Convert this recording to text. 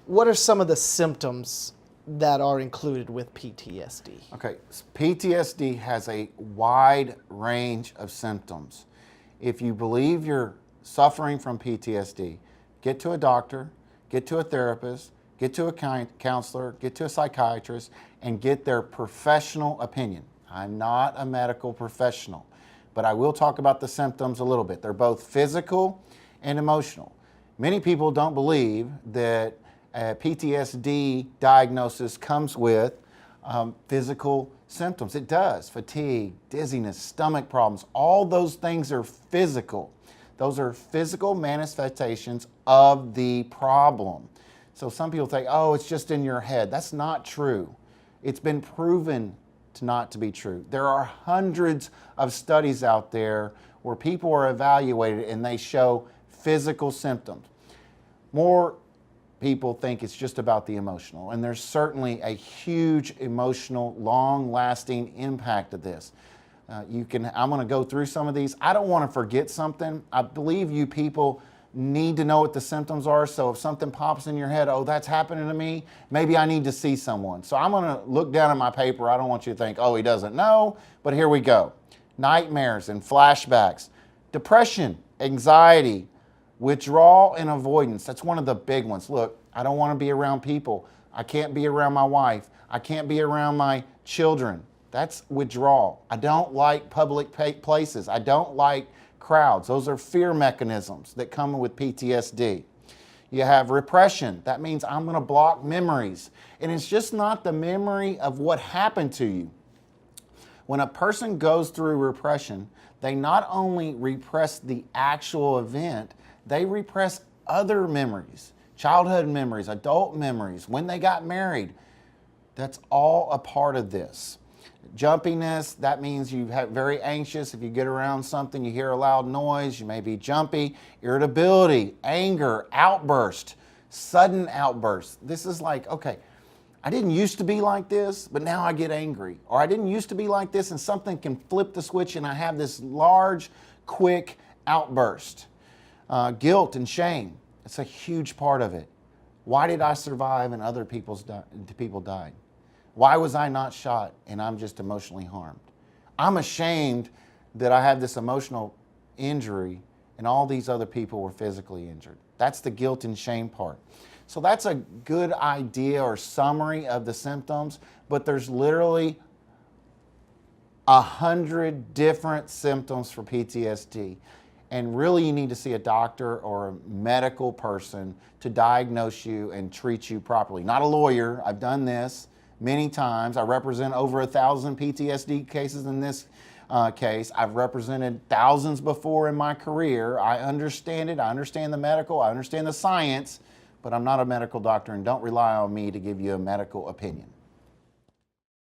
what are some of the symptoms that are included with PTSD? Okay, PTSD has a wide range of symptoms. If you believe you're suffering from PTSD, get to a doctor, get to a therapist, get to a counselor, get to a psychiatrist, and get their professional opinion. I'm not a medical professional, but I will talk about the symptoms a little bit. They're both physical and emotional. Many people don't believe that a PTSD diagnosis comes with physical symptoms. It does. Fatigue, dizziness, stomach problems, all those things are physical. Those are physical manifestations of the problem. So some people think, oh, it's just in your head. That's not true. It's been proven not to be true. There are hundreds of studies out there where people are evaluated and they show physical symptoms. More people think it's just about the emotional, and there's certainly a huge emotional, long-lasting impact of this. I'm going to go through some of these. I don't want to forget something. I believe you people need to know what the symptoms are, so if something pops in your head, oh, that's happening to me, maybe I need to see someone. So I'm going to look down at my paper. I don't want you to think, oh, he doesn't know, but here we go. Nightmares and flashbacks, depression, anxiety, withdrawal and avoidance. That's one of the big ones. Look, I don't want to be around people. I can't be around my wife. I can't be around my children. That's withdrawal. I don't like public places. I don't like crowds. Those are fear mechanisms that come with PTSD. You have repression. That means I'm going to block memories. And it's just not the memory of what happened to you. When a person goes through repression, they not only repress the actual event, they repress other memories, childhood memories, adult memories, when they got married. That's all a part of this. Jumpiness, that means you have very anxious. If you get around something, you hear a loud noise, you may be jumpy. Irritability, anger, outburst, sudden outburst. This is like, okay, I didn't used to be like this, but now I get angry. Or I didn't used to be like this and something can flip the switch and I have this large, quick outburst. Guilt and shame, it's a huge part of it. Why did I survive and other people died? Why was I not shot and I'm just emotionally harmed? I'm ashamed that I have this emotional injury and all these other people were physically injured. That's the guilt and shame part. So that's a good idea or summary of the symptoms, but there's literally 100 different symptoms for PTSD. And really you need to see a doctor or a medical person to diagnose you and treat you properly. Not a lawyer. I've done this many times. I represent over 1,000 PTSD cases in this case. I've represented thousands before in my career. I understand it. I understand the medical. I understand the science, but I'm not a medical doctor, and don't rely on me to give you a medical opinion.